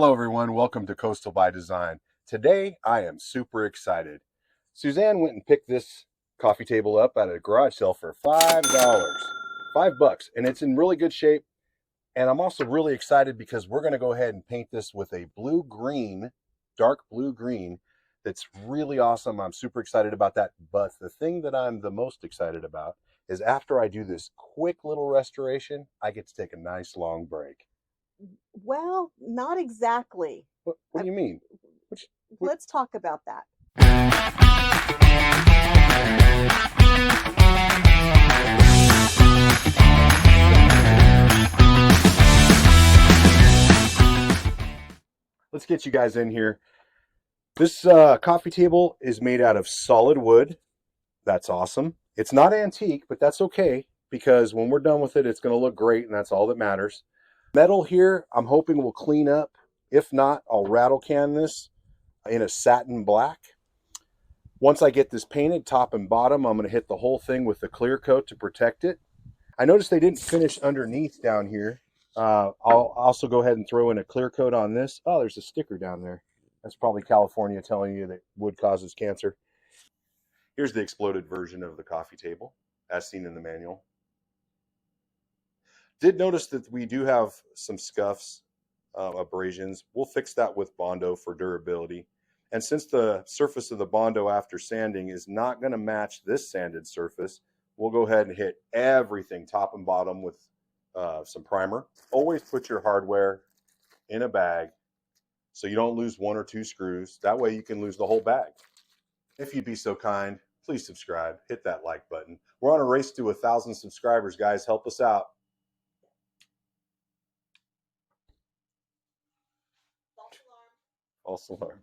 Hello everyone, welcome to Coastal by Design. Today I am super excited. Suzanne went and picked this coffee table up at a garage sale for $5. $5, and it's in really good shape. And I'm also really excited because we're going to go ahead and paint this with a blue-green, dark blue-green that's really awesome. I'm super excited about that. But the thing that I'm the most excited about is after I do this quick little restoration, I get to take a nice long break. Well, not exactly. What do you mean? Let's talk about that. Let's get you guys in here. This coffee table is made out of solid wood. That's awesome. It's not antique, but that's okay because when we're done with it, it's going to look great, and that's all that matters. Metal here, I'm hoping will clean up. If not, I'll rattle can this in a satin black. Once I get this painted top and bottom, I'm going to hit the whole thing with the clear coat to protect it. I noticed they didn't finish underneath down here. I'll also go ahead and throw in a clear coat on this. Oh, there's a sticker down there. That's probably California telling you that wood causes cancer. Here's the exploded version of the coffee table, as seen in the manual. Did notice that we do have some scuffs, abrasions. We'll fix that with Bondo for durability. And since the surface of the Bondo after sanding is not going to match this sanded surface, we'll go ahead and hit everything top and bottom with some primer. Always put your hardware in a bag so you don't lose one or two screws. That way you can lose the whole bag. If you'd be so kind, please subscribe. Hit that like button. We're on a race to 1,000 subscribers, guys. Help us out. False alarm.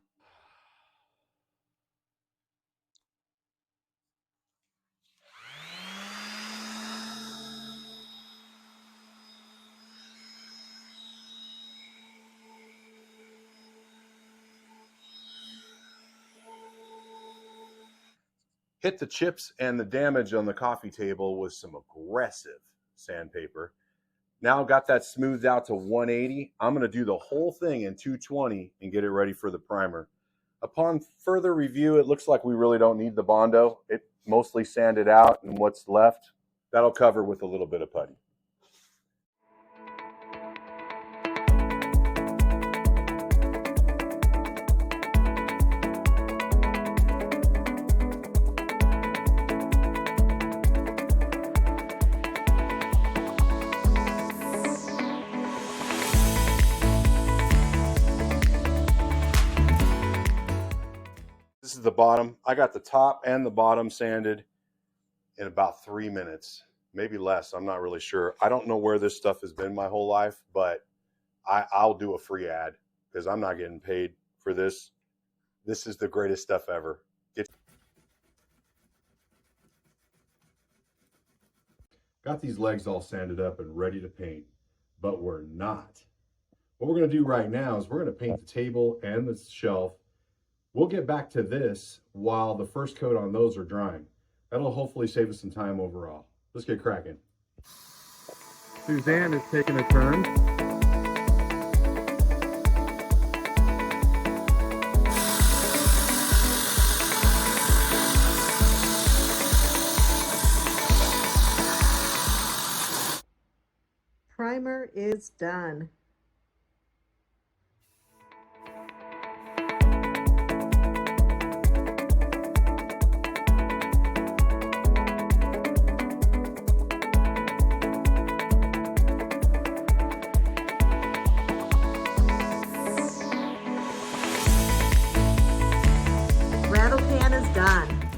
Hit the chips and the damage on the coffee table with some aggressive sandpaper. Now got that smoothed out to 180. I'm going to do the whole thing in 220 and get it ready for the primer. Upon further review, it looks like we really don't need the Bondo. It mostly sanded out, and what's left, that'll cover with a little bit of putty. This is the bottom. I got the top and the bottom sanded in about 3 minutes, maybe less. I'm not really sure. I don't know where this stuff has been my whole life, but I'll do a free ad because I'm not getting paid for this. This is the greatest stuff ever. Got these legs all sanded up and ready to paint, but we're not. What we're going to do right now is we're going to paint the table and the shelf. We'll get back to this while the first coat on those are drying. That'll hopefully save us some time overall. Let's get cracking. Suzanne is taking a turn. Primer is done. Rattle can is done.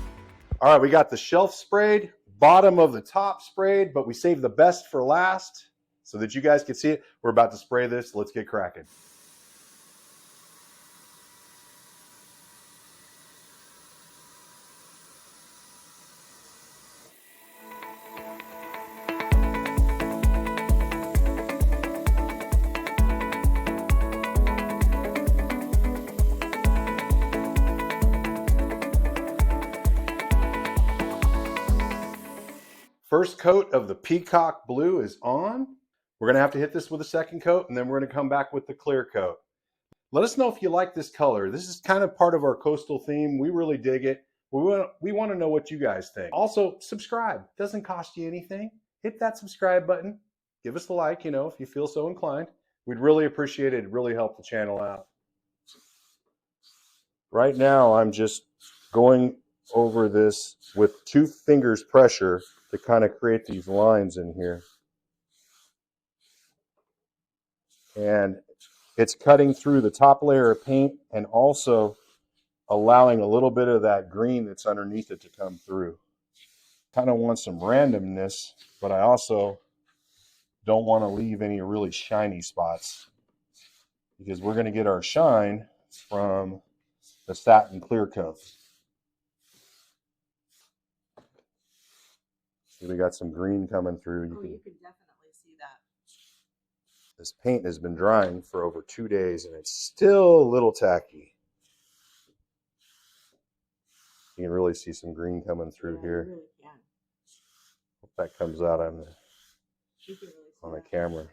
All right, we got the shelf sprayed, bottom of the top sprayed, but we saved the best for last so that you guys can see it. We're about to spray this. Let's get cracking. First coat of the Peacock blue is on. We're going to have to hit this with a second coat, and then we're going to come back with the clear coat. Let us know if you like this color. This is kind of part of our coastal theme. We really dig it. We want to know what you guys think. Also, subscribe. Doesn't cost you anything. Hit that subscribe button. Give us a like, you know, if you feel so inclined. We'd really appreciate it. It'd really help the channel out. Right now, I'm just going over this with 2 fingers pressure to kind of create these lines in here. And it's cutting through the top layer of paint and also allowing a little bit of that green that's underneath it to come through. Kind of want some randomness, but I also don't want to leave any really shiny spots because we're going to get our shine from the satin clear coat. See, we got some green coming through. You can definitely see that. This paint has been drying for over 2 days and it's still a little tacky. You can really see some green coming through here. You really can. Hope that comes out on You can really see the that. camera.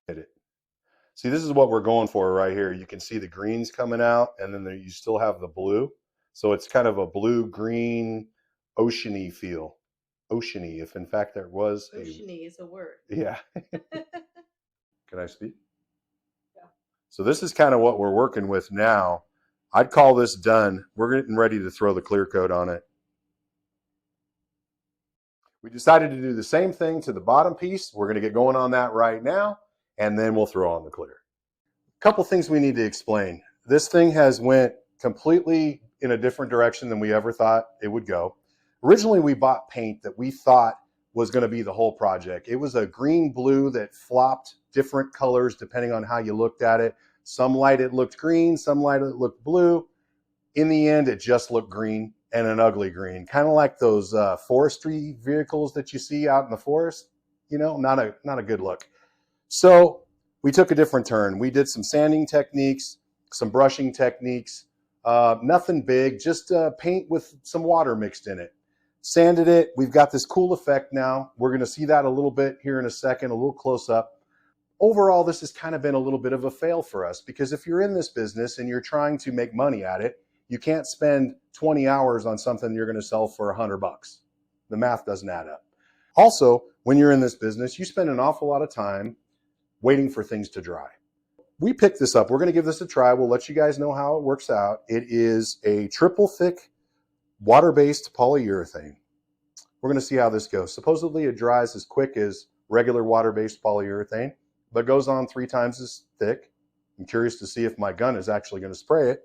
Hit it. See, this is what we're going for right here. You can see the greens coming out, and then you still have the blue. So it's kind of a blue-green, oceany feel. Oceany, if in fact there was a... Oceany is a word. Yeah. Can I speak? Yeah. So this is kind of what we're working with now. I'd call this done. We're getting ready to throw the clear coat on it. We decided to do the same thing to the bottom piece. We're going to get going on that right now, and then we'll throw on the clear. A couple things we need to explain. This thing has went completely in a different direction than we ever thought it would go. Originally, we bought paint that we thought was going to be the whole project. It was a green-blue that flopped different colors depending on how you looked at it. Some light it looked green, some light it looked blue. In the end, it just looked green and an ugly green, kind of like those forestry vehicles that you see out in the forest. You know, not a good look. So we took a different turn. We did some sanding techniques, some brushing techniques, nothing big, just paint with some water mixed in it. Sanded it. We've got this cool effect now. We're going to see that a little bit here in a second, a little close up. Overall, this has kind of been a little bit of a fail for us because if you're in this business and you're trying to make money at it, you can't spend 20 hours on something you're going to sell for $100. The math doesn't add up. Also, when you're in this business, you spend an awful lot of time waiting for things to dry. We picked this up. We're going to give this a try. We'll let you guys know how it works out. It is a triple thick water-based polyurethane. We're going to see how this goes. Supposedly it dries as quick as regular water-based polyurethane, but goes on 3 times as thick. I'm curious to see if my gun is actually going to spray it.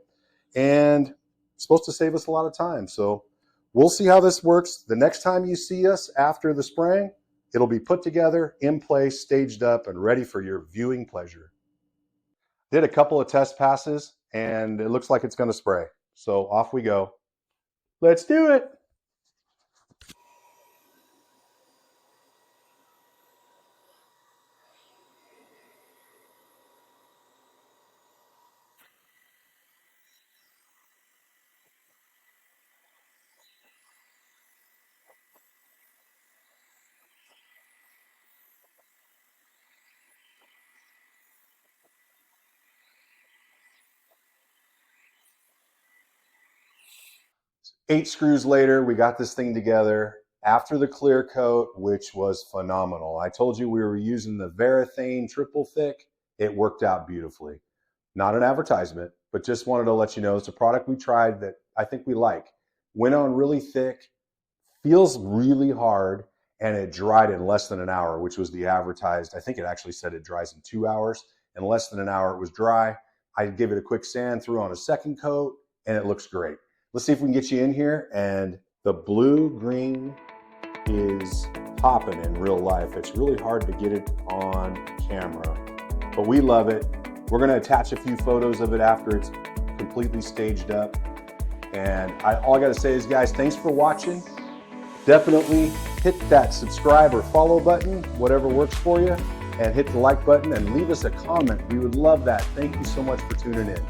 And it's supposed to save us a lot of time. So we'll see how this works. The next time you see us after the spraying, it'll be put together, in place, staged up, and ready for your viewing pleasure. Did a couple of test passes, and it looks like it's going to spray. So off we go. Let's do it. Eight screws later, we got this thing together after the clear coat, which was phenomenal. I told you we were using the Varathane triple thick. It worked out beautifully. Not an advertisement, but just wanted to let you know it's a product we tried that I think we like. Went on really thick, feels really hard, and it dried in less than an hour, which was the advertised. I think it actually said it dries in 2 hours. In less than an hour, it was dry. I gave it a quick sand, threw on a second coat, and it looks great. Let's see if we can get you in here. And the blue-green is popping in real life. It's really hard to get it on camera, but we love it. We're going to attach a few photos of it after it's completely staged up. And all I got to say is, guys, thanks for watching. Definitely hit hit that subscribe or follow button, whatever works for you, and hit the like button and leave us a comment. We would love that. Thank you so much for tuning in.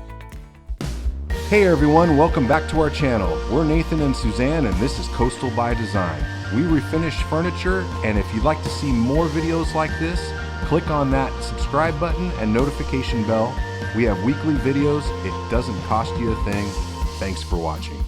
Hey everyone, welcome back to our channel. We're Nathan and Suzanne, and this is Coastal by Design. We refinish furniture, and if you'd like to see more videos like this, click on that subscribe button and notification bell. We have weekly videos. It doesn't cost you a thing. Thanks for watching.